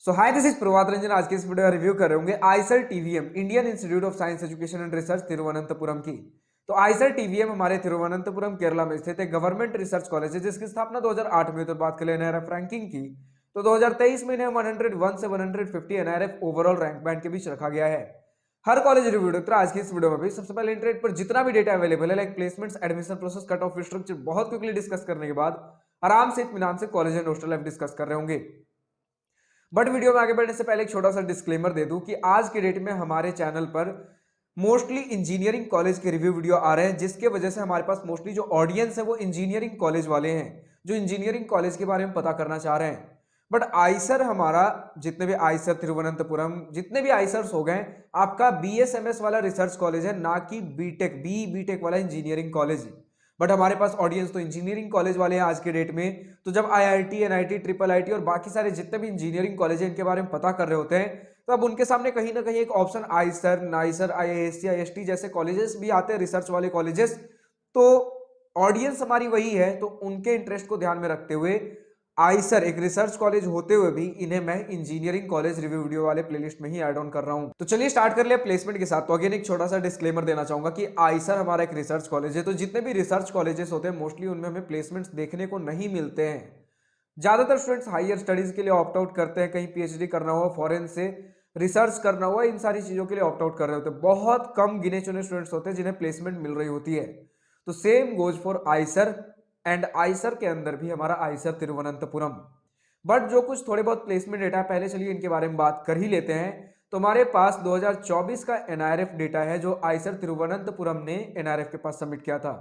So hi this is Prabhat Ranjan. आज के इस वीडियो का रिव्यू कर रहे होंगे Eicher TVM Indian institute of science education and research Thiruvananthapuram की। तो आईसर टीवीएम हमारे तिरुवनंतपुरम केरला में स्थित एक गवर्नमेंट रिसर्च कॉलेज है जिसकी स्थापना 2008 में। तो बात करें एनआरएफ रैंकिंग की तो 2023 में इन्हें 101 से 150 एनआरएफ ओवरऑल रैंक बैंड के बीच रखा गया है। हर कॉलेज रिव्यू डॉक्टर आज की इस वीडियो में भी सबसे पहले इंटरनेट पर जितना भी डेटा अवेलेबल है like placements, admission process, cut off structure बहुत क्विकली डिस्कस करने के बाद आराम से इत्मीनान से college and hostel life discuss कर रहे होंगे। बट वीडियो में आगे बढ़ने से पहले एक छोटा सा डिस्क्लेमर दे दूं कि आज के डेट में हमारे चैनल पर मोस्टली इंजीनियरिंग कॉलेज के रिव्यू वीडियो आ रहे हैं, जिसके वजह से हमारे पास मोस्टली जो ऑडियंस है वो इंजीनियरिंग कॉलेज वाले हैं जो इंजीनियरिंग कॉलेज के बारे में पता करना चाह रहे हैं। बट आईसर हमारा जितने भी आईसर तिरुवनंतपुरम जितने भी आईसर्स हो गए आपका बीएसएमएस वाला रिसर्च कॉलेज है, ना कि बीटेक वाला इंजीनियरिंग कॉलेज। बट हमारे पास ऑडियंस तो इंजीनियरिंग कॉलेज वाले हैं आज के डेट में। तो जब आईआईटी, एनआईटी, ट्रिपल आईटी और बाकी सारे जितने भी इंजीनियरिंग कॉलेज हैं इनके बारे में पता कर रहे होते हैं तो अब उनके सामने कहीं ना कहीं एक option Eicher, nicer, IISc, IST जैसे कॉलेजेस भी आते हैं, रिसर्च वाले कॉलेजेस। तो ऑडियंस हमारी वही है, तो उनके इंटरेस्ट को ध्यान में रखते हुए आईसर एक रिसर्च कॉलेज होते हुए भी इन्हें मैं इंजीनियरिंग कॉलेज रिव्यू वीडियो वाले प्लेलिस्ट में ही ऐड ऑन कर रहा हूं। तो चलिए स्टार्ट कर लिया प्लेसमेंट के साथ। तो अगेन एक छोटा सा डिस्क्लेमर देना चाहूंगा कि आईसर हमारा एक रिसर्च कॉलेज है, तो जितने भी रिसर्च कॉलेजेस होते हैं मोस्टली उनमें हमें प्लेसमेंट्स देखने को नहीं मिलते हैं। ज्यादातर स्टूडेंट्स हायर स्टडीज के लिए ऑप्ट आउट करते हैं, कहीं पीएचडी करना हुआ, फॉरेन से रिसर्च करना हुआ, इन सारी चीजों के लिए ऑप्ट आउट कर रहे होते हैं। बहुत कम गिने चुने स्टूडेंट्स होते हैं जिन्हें प्लेसमेंट मिल रही होती है। तो same goes for Eicher and Eicher के अंदर भी हमारा आईसर तिरुवनंतपुरम। बट जो कुछ थोड़े बहुत प्लेसमेंट डेटा है पहले चलिए इनके बारे में बात कर ही लेते हैं। तो हमारे पास 2024 का एनआरएफ डेटा है जो आईसर तिरुवनंतपुरम ने एनआरएफ के पास सबमिट किया था।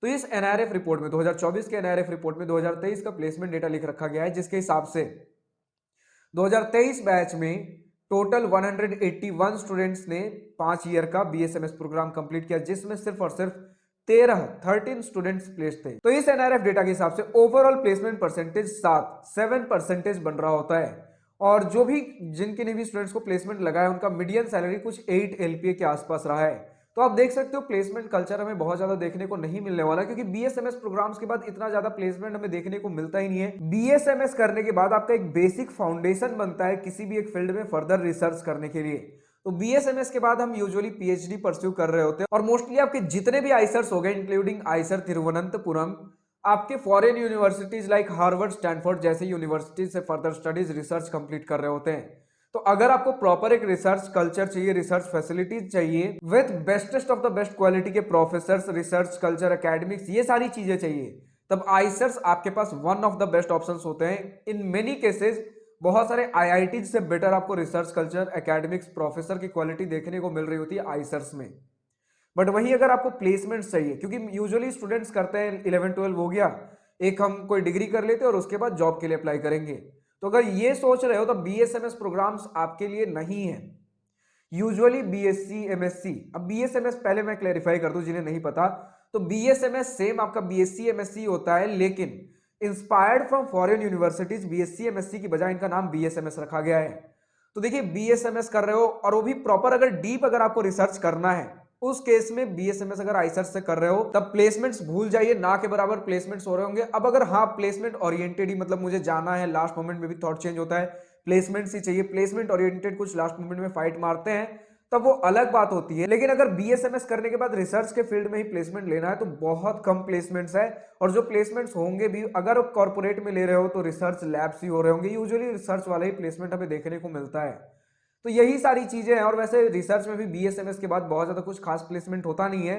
तो इस एनआरएफ रिपोर्ट में 2024 के एनआरएफ रिपोर्ट में 2023 का प्लेसमेंट डेटा लिख रखा गया है, जिसके हिसाब से 2023 बैच में टोटल 181 स्टूडेंट्स ने 5 ईयर का बीएसएमएस प्रोग्राम कंप्लीट किया, जिसमें सिर्फ और सिर्फ 13 स्टूडेंट्स प्लेस थे। तो इस एनआरएफ डेटा के हिसाब से ओवरऑल प्लेसमेंट परसेंटेज 7% बन रहा होता है। और जो भी जिनके ने भी स्टूडेंट्स को प्लेसमेंट लगा है उनका मीडियन सैलरी कुछ 8 एलपीए के आसपास रहा है। तो आप देख सकते हो प्लेसमेंट कल्चर हमें बहुत ज्यादा देखने को नहीं मिलने वाला, क्योंकि बीएसएमएस प्रोग्राम्स के बाद इतना ज्यादा प्लेसमेंट हमें देखने को मिलता ही नहीं है। बीएसएमएस करने के बाद आपका एक बेसिक फाउंडेशन बनता है किसी भी एक फील्ड में फर्दर रिसर्च करने के लिए। तो बीएसएमएस के बाद हम यूजुअली पीएचडी परस्यू कर रहे होते हैं। और मोस्टली आपके जितने भी आईसर्स हो गए इंक्लूडिंग आईसर तिरुवनंतपुरम, आपके foreign universities like Harvard, Stanford जैसे यूनिवर्सिटीज से फर्दर स्टडीज, रिसर्च कंप्लीट कर रहे होते हैं। तो अगर आपको प्रॉपर एक रिसर्च कल्चर चाहिए, रिसर्च फैसिलिटीज चाहिए with bestest of the best quality के प्रोफेसर्स, रिसर्च कल्चर, एकेडमिक्स, ये सारी चीजें चाहिए, तब आईसर्स आपके पास one of the best options होते हैं। इन मेनी केसेस बहुत सारे आईआईटी से बेटर आपको रिसर्च कल्चर, एकेडमिक्स, प्रोफेसर की क्वालिटी देखने को मिल रही होती है आईसर्स में। बट वहीं अगर आपको प्लेसमेंट चाहिए, क्योंकि यूजुअली स्टूडेंट्स करते हैं 11-12 हो गया, एक हम कोई डिग्री कर लेते हैं और उसके बाद जॉब के लिए अप्लाई करेंगे। तो अगर ये सोच रहे हो तो बीएसएमएस प्रोग्राम्स आपके लिए नहीं है। यूजुअली बीएससी, एमएससी, अब बीएसएमएस पहले मैं क्लेरिफाई कर दूं जिन्हें नहीं पता, तो बीएसएमएस सेम आपका बीएससी एमएससी होता है, लेकिन inspired from foreign universities BSc MSc की बजाय इनका नाम बीएसएमएस रखा गया है। तो देखिए बीएसएमएस कर रहे हो और वो भी प्रॉपर अगर डीप अगर आपको रिसर्च करना है उस केस में बीएसएमएस अगर आईसर से कर रहे हो तब प्लेसमेंट्स भूल जाइए, ना के बराबर प्लेसमेंट्स हो रहे होंगे। अब अगर हाँ प्लेसमेंट ओरिएंटेड ही, मतलब मुझे जाना है, लास्ट मोमेंट में भी थॉट चेंज होता है, प्लेसमेंट्स ही चाहिए, प्लेसमेंट ओरिएंटेड कुछ लास्ट मोमेंट में फाइट मारते हैं, तब वो अलग बात होती है। लेकिन अगर बीएसएमएस करने के बाद रिसर्च के फील्ड में ही प्लेसमेंट लेना है तो बहुत कम प्लेसमेंट्स है। और जो प्लेसमेंट्स होंगे भी अगर कॉर्पोरेट में ले रहे हो तो रिसर्च लैब्स ही हो रहे होंगे, यूजुअली रिसर्च वाला ही प्लेसमेंट हमें देखने को मिलता है। तो यही सारी चीजें हैं। और वैसे रिसर्च में भी बीएसएमएस के बाद बहुत ज्यादा कुछ खास प्लेसमेंट होता नहीं है,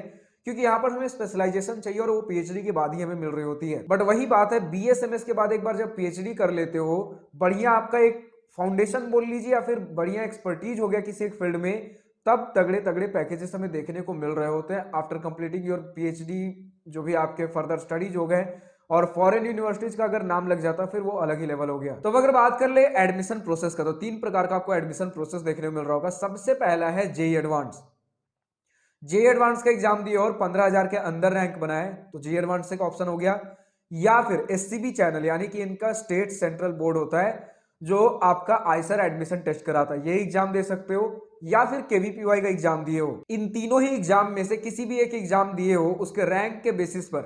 क्योंकि यहाँ पर हमें स्पेशलाइजेशन चाहिए और वो पीएचडी के बाद ही हमें मिल रही होती है। बट वही बात है, बीएसएमएस के बाद एक बार जब पीएचडी कर लेते हो, बढ़िया आपका एक फाउंडेशन बोल लीजिए या फिर बढ़िया एक्सपर्टीज हो गया किसी एक फील्ड में, तब तगड़े तगड़े पैकेजेस हमें देखने को मिल रहे होते हैं आफ्टर कंप्लीटिंग योर पीएचडी। जो भी आपके फर्दर स्टडीज हो गए और फॉरेन यूनिवर्सिटीज का अगर नाम लग जाता फिर वो अलग ही लेवल हो गया। तो अगर बात कर ले एडमिशन प्रोसेस का, तो 3 प्रकार का आपको एडमिशन प्रोसेस देखने को मिल रहा होगा। सबसे पहला है जेई एडवांस। जेई एडवांस का एग्जाम दिए और 15,000 के अंदर रैंक बनाए तो जेई एडवांस एक ऑप्शन हो गया। या फिर एससीबी चैनल, यानी कि इनका स्टेट सेंट्रल बोर्ड होता है जो आपका आईसर एडमिशन टेस्ट कराता है, ये एग्जाम दे सकते हो। या फिर केवीपीवाई का एग्जाम दिए हो। इन तीनों ही एग्जाम में से किसी भी एक एग्जाम दिए हो, उसके रैंक के बेसिस पर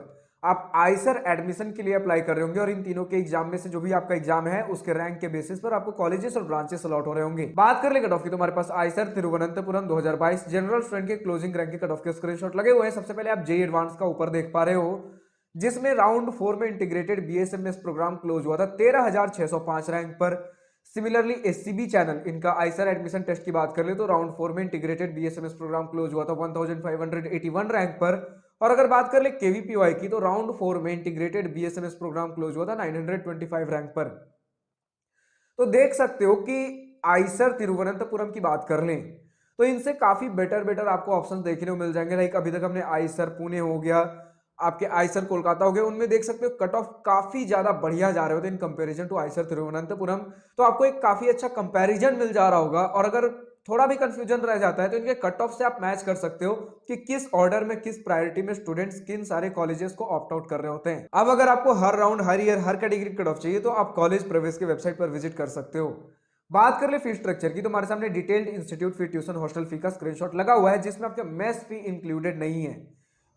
आप आइसर एडमिशन के लिए अप्लाई कर रहे होंगे और इन तीनों के एग्जाम में से जो भी आपका एग्जाम है उसके रैंक के बेसिस पर आपको कॉलेजेस और ब्रांचेस अलॉट हो रहे होंगे। बात कर ले कट ऑफ की, तो हमारे पास आइसर तिरुवनंतपुरम 2022 जनरल स्टूडेंट के क्लोजिंग रैंक के कट ऑफ के स्क्रीनशॉट लगे हुए हैं। सबसे पहले आप जेईई एडवांस का ऊपर देख पा रहे हो, जिसमें राउंड 4 में इंटीग्रेटेड बीएसएमएस प्रोग्राम क्लोज हुआ था 13,605 रैंक पर। सिमिलरली एससीबी चैनल, इनका आइसर एडमिशन टेस्ट की बात कर ले तो राउंड 4 में इंटीग्रेटेड बीएसएमएस प्रोग्राम क्लोज हुआ था 1581 रैंक पर। और अगर बात कर ले केवीपीवाई की, तो राउंड 4 में इंटीग्रेटेड बीएसएमएस प्रोग्राम क्लोज हुआ था 925 रैंक पर। तो देख सकते हो कि आइसर तिरुवनंतपुरम की बात कर लें तो इनसे काफी बेटर आपको ऑप्शंस देखने को मिल जाएंगे। लाइक अभी तक हमने आइसर पुणे हो गया, आपके आइसर कोलकाता हो गए, उनमें देख सकते हो कट ऑफ काफी ज्यादा बढ़िया जा रहे होते हैं in comparison to IISER Thiruvananthapuram. तो आपको एक काफी अच्छा कंपैरिजन मिल जा रहा होगा। और अगर थोड़ा भी कंफ्यूजन रह जाता है तो इनके कट ऑफ से आप मैच कर सकते हो कि किस ऑर्डर में, किस प्रायोरिटी में स्टूडेंट्स किन सारे कॉलेजेस को ऑप्ट आउट कर रहे होते हैं। अब अगर आपको हर राउंड, हर ईयर, हर कैटेगरी कट ऑफ चाहिए तो आप कॉलेज प्रवेश की वेबसाइट पर विजिट कर सकते हो। बात कर ले फी स्ट्रक्चर की, तो हमारे सामने डिटेल्ड इंस्टीट्यूट फी, ट्यूशन, हॉस्टल फी का स्क्रीनशॉट लगा हुआ है, जिसमें आपके मेस फी इंक्लूडेड नहीं है।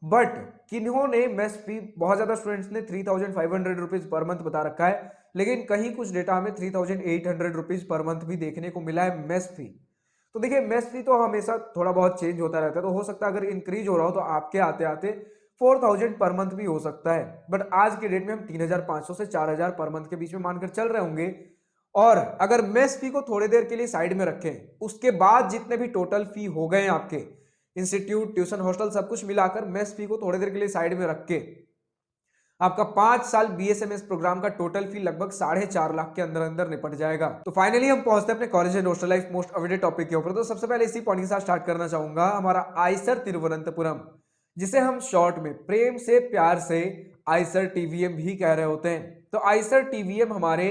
बट किन्होंने मेस फी, बहुत ज्यादा स्टूडेंट्स ने 3,500 रुपीज पर मंथ बता रखा है, लेकिन कहीं कुछ डेटा हमें 3,800 रुपीज पर मंथ भी देखने को मिला है मेस फी। तो देखिए मेस फी तो हमेशा थोड़ा बहुत चेंज होता रहता है, तो हो सकता है अगर इंक्रीज हो रहा हो तो आपके आते आते 4,000 पर मंथ भी हो सकता है। बट आज के डेट में हम 3,500 से 4,000 पर मंथ के बीच में मानकर चल रहे होंगे। और अगर मेस फी को थोड़ी देर के लिए साइड में रखें, उसके बाद जितने भी टोटल फी हो गए आपके इंस्टीट्यूट, ट्यूशन, हॉस्टल सब कुछ मिलाकर मेस फी को थोड़ी देर के लिए साइड में रख के आपका 5 साल बीएसएमएस प्रोग्राम का टोटल फी लगभग 4.5 लाख के अंदर अंदर निपट जाएगा। तो फाइनली हम पहुंचते हैं अपने college and hostel life most awaited topic के ऊपर। तो सबसे पहले इसी पॉइंट के साथ स्टार्ट करना चाहूंगा, हमारा आइसर तिरुवनंतपुरम, जिसे हम शॉर्ट में प्रेम से प्यार से आइसर टीवीएम भी कह रहे होते हैं। तो आइसर टीवीएम हमारे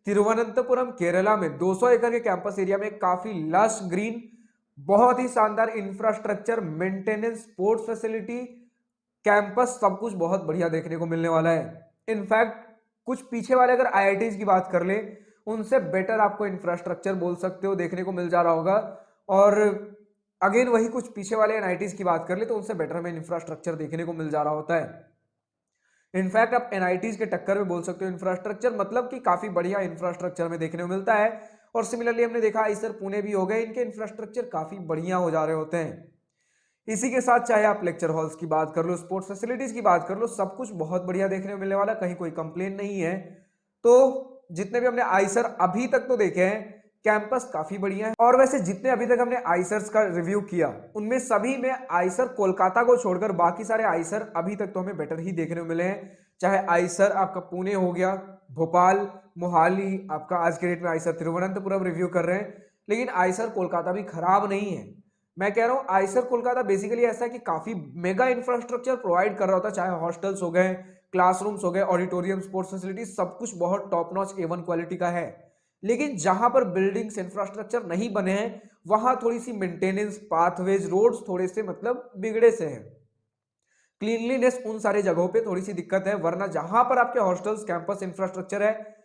तिरुवनंतपुरम केरला में 200 एकड़ के कैंपस एरिया में काफी लश ग्रीन, बहुत ही शानदार infrastructure, maintenance, sports facility, campus, सब कुछ बहुत बढ़िया देखने को मिलने वाला है। इनफैक्ट कुछ पीछे वाले अगर आईआईटीज की बात कर ले, उनसे बेटर आपको इंफ्रास्ट्रक्चर बोल सकते हो देखने को मिल जा रहा होगा। और अगेन वही कुछ पीछे वाले एनआईटीज की बात कर ले तो उनसे बेटर हमें इंफ्रास्ट्रक्चर देखने को मिल जा रहा होता है। इनफैक्ट आप एनआईटीज के टक्कर में बोल सकते हो इंफ्रास्ट्रक्चर, मतलब कि काफी बढ़िया इंफ्रास्ट्रक्चर में देखने को मिलता है। और सिमिलरली हमने देखा आइसर पुणे भी हो गए, इनके इंफ्रास्ट्रक्चर काफी बढ़िया हो जा रहे होते हैं। इसी के साथ चाहे आप लेक्चर हॉल्स की बात कर लो, स्पोर्ट्स फैसिलिटीज की बात कर लो, सब कुछ बहुत बढ़िया देखने को मिलने वाला, कहीं कोई कंप्लेन नहीं है। तो जितने भी हमने आइसर अभी तक तो देखे हैं, कैंपस काफी बढ़िया है। और वैसे जितने अभी तक हमने आइसर्स का रिव्यू किया, उनमें सभी में आइसर कोलकाता को छोड़कर बाकी सारे आइसर अभी तक तो हमें बेटर ही देखने को मिले हैं। चाहे आइसर आपका पुणे हो गया, भोपाल, मोहाली, आपका आज के डेट में आइसर तिरुवनंतपुरम रिव्यू कर रहे हैं, लेकिन आइसर कोलकाता भी खराब नहीं है। मैं कह रहा हूँ आइसर कोलकाता बेसिकली ऐसा है कि काफी मेगा इंफ्रास्ट्रक्चर प्रोवाइड कर रहा होता है, चाहे हॉस्टल्स हो गए, क्लासरूम्स हो गए, ऑडिटोरियम, स्पोर्ट्स फैसिलिटी, सब कुछ बहुत टॉप नॉच A1 क्वालिटी का है। लेकिन जहां पर बिल्डिंग्स, इंफ्रास्ट्रक्चर नहीं बने हैं, वहां थोड़ी सी मेंटेनेंस, पाथवेज, रोड्स थोड़े से मतलब बिगड़े से हैं। क्लीनलीनेस उन सारे जगहों पे थोड़ी सी दिक्कत है, वरना जहां पर आपके हॉस्टल्स, कैंपस इंफ्रास्ट्रक्चर है,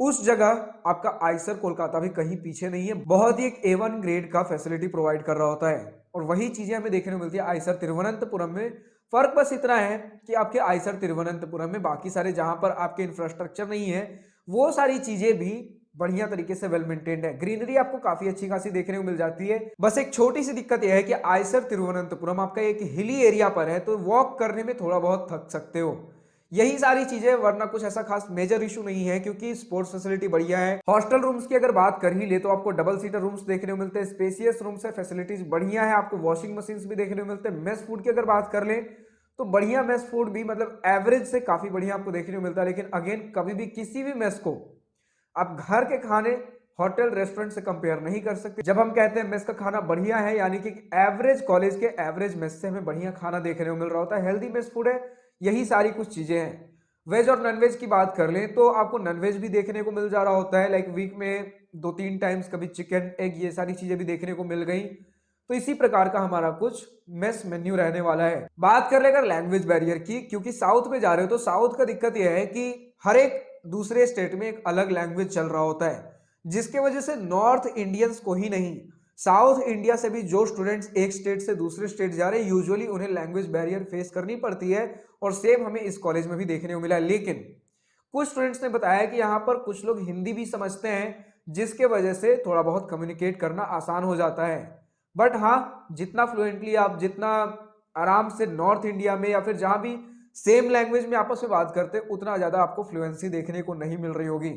उस जगह आपका आइसर कोलकाता भी कहीं पीछे नहीं है। बहुत ही एक A1 ग्रेड का फैसिलिटी प्रोवाइड कर रहा होता है। और वही चीजें हमें देखने को मिलती है आइसर तिरुवनंतपुरम में। फर्क बस इतना है कि आपके आइसर तिरुवनंतपुरम में बाकी सारे जहां पर आपके इंफ्रास्ट्रक्चर नहीं है, वो सारी चीजें भी बढ़िया तरीके से वेल मेंटेन्ड है। ग्रीनरी आपको काफी अच्छी खासी देखने को मिल जाती है। बस एक छोटी सी दिक्कत यह है कि आइसर तिरुवनंतपुरम आपका एक हिली एरिया पर है, तो वॉक करने में थोड़ा बहुत थक सकते हो। यही सारी चीजें, वरना कुछ ऐसा खास मेजर इशू नहीं है, क्योंकि स्पोर्ट्स फैसिलिटी बढ़िया है। हॉस्टल रूम्स की अगर बात कर ही ले तो आपको डबल सीटर रूम्स देखने को मिलते हैं, स्पेसियस रूम्स है, फैसिलिटीज बढ़िया है, आपको वॉशिंग मशीन्स भी देखने को मिलते हैं। मेस फूड की अगर बात कर ले तो बढ़िया मेस फूड भी, मतलब एवरेज से काफी बढ़िया आपको देखने को मिलता है। लेकिन अगेन कभी भी किसी भी मेस को आप घर के खाने, होटल, रेस्टोरेंट से कंपेयर नहीं कर सकते। जब हम कहते हैं मेस का खाना बढ़िया है, यानी कि एवरेज कॉलेज के एवरेज मेस से हमें बढ़िया खाना देखने को मिल रहा होता है, हेल्दी मेस फूड है, यही सारी कुछ चीजें हैं। वेज और नॉनवेज की बात कर लें तो आपको नॉनवेज भी देखने को मिल जा रहा होता है, लाइक वीक में 2-3 टाइम्स कभी चिकन, एग, ये सारी चीजें भी देखने को मिल गई। तो इसी प्रकार का हमारा कुछ मेस मेन्यू रहने वाला है। बात कर ले अगर लैंग्वेज बैरियर की, क्योंकि साउथ में जा रहे हो तो साउथ का दिक्कत यह है कि हर एक दूसरे स्टेट में एक अलग लैंग्वेज चल रहा होता है, जिसके वजह से नॉर्थ इंडियंस को ही नहीं, साउथ इंडिया से भी जो स्टूडेंट्स एक स्टेट से दूसरे स्टेट जा रहे हैं, यूजुअली उन्हें लैंग्वेज बैरियर फेस करनी पड़ती है, और सेम हमें इस कॉलेज में भी देखने को मिला है। लेकिन कुछ स्टूडेंट्स ने बताया कि यहाँ पर कुछ लोग हिंदी भी समझते हैं, जिसके वजह से थोड़ा बहुत कम्युनिकेट करना आसान हो जाता है। बट हाँ, जितना फ्लुएंटली आप, जितना आराम से नॉर्थ इंडिया में या फिर जहां भी सेम लैंग्वेज में आपस में बात करते हैं, उतना ज्यादा आपको फ्लुएंसी देखने को नहीं मिल रही होगी।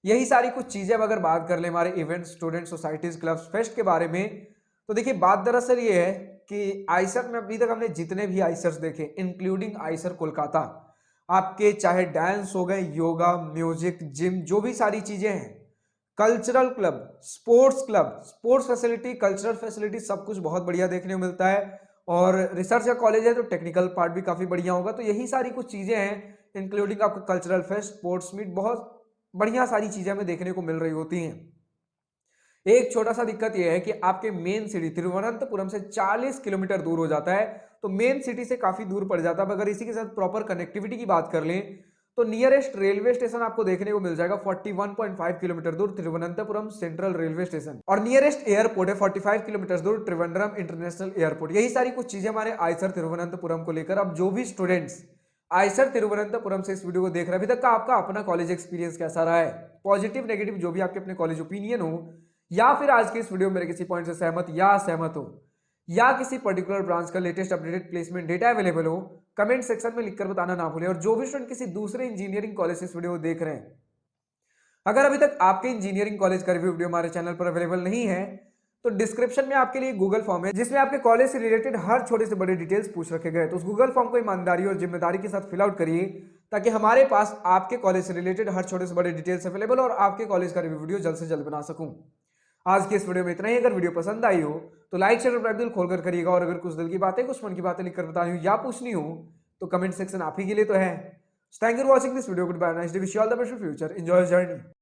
यही सारी कुछ चीजें, अब अगर बात कर ले हमारे event, student societies, clubs, fest के बारे में, तो देखिए बात दरअसल ये है कि आइसर में अभी तक हमने जितने भी आइसर्स देखे, इंक्लूडिंग आइसर कोलकाता, आपके चाहे डांस हो गए, योगा, म्यूजिक, जिम, जो भी सारी चीजें हैं, cultural club, sports facility, cultural facility, सब कुछ बहुत बढ़िया देखने को मिलता है। और रिसर्च का कॉलेज है तो टेक्निकल पार्ट भी काफी बढ़िया होगा। तो यही सारी कुछ चीजें हैं, इंक्लूडिंग आपका कल्चरल फेस्ट, स्पोर्ट्स मीट, बहुत बढ़िया सारी चीजें हमें देखने को मिल रही होती हैं। एक छोटा सा दिक्कत यह है कि आपके मेन सिटी तिरुवनंतपुरम से 40 किलोमीटर दूर हो जाता है, तो मेन सिटी से काफी दूर पड़ जाता है। अगर इसी के साथ प्रॉपर कनेक्टिविटी की बात कर लें, तो नियरेस्ट रेलवे स्टेशन आपको देखने को मिल जाएगा 41.5 किलोमीटर दूर, तिरुवनंतपुरम सेंट्रल रेलवे स्टेशन, और नियरेस्ट एयरपोर्ट है 45 किलोमीटर दूर, त्रिवेंद्रम इंटरनेशनल एयरपोर्ट। यही सारी कुछ चीजें हमारे आइसर तिरुवनंतपुरम को लेकर। अब जो भी स्टूडेंट्स आइसर तिरुवनंतपुरम से इस वीडियो को देख रहे हैं, अभी तक का आपका अपना कॉलेज एक्सपीरियंस कैसा रहा है, पॉजिटिव नेगेटिव जो भी आपके अपने कॉलेज ओपिनियन हो, या फिर आज के इस वीडियो में मेरे किसी पॉइंट से सहमत या असहमत हो, या किसी पर्टिकुलर ब्रांच का latest updated placement data available हो, कमेंट सेक्शन में लिखकर बताना ना भूलें। और जो भी स्टूडेंट किसी दूसरे इंजीनियरिंग कॉलेज से इस वीडियो को देख रहे हैं, अगर अभी तक आपके इंजीनियरिंग कॉलेज का रिव्यू वीडियो हमारे चैनल पर अवेलेबल नहीं है, तो डिस्क्रिप्शन में आपके लिए गूगल फॉर्म है, जिसमें आपके कॉलेज से रिलेटेड हर छोटे से बड़े डिटेल्स पूछ रखे गए। तो उस गूगल फॉर्म को ईमानदारी और जिम्मेदारी के साथ फिल आउट करिए, ताकि हमारे पास आपके कॉलेज से रिलेटेड हर छोटे से बड़े डिटेल्स अवेलेबल, और आपके कॉलेज का रिव्यू वीडियो जल्द से जल्द बना सकूं। आज की इस वीडियो में इतना ही। अगर वीडियो पसंद आई हो तो लाइक, शेयर और दिल खोलकर करिएगा, और अगर कुछ दिल की बातें, कुछ मन की बातें लिखकर बतानी हो या पूछनी हो, तो कमेंट सेक्शन आप ही के लिए तो है। Thank you for watching this video. Goodbye, nice day, wish you all the best for future, enjoy your journey.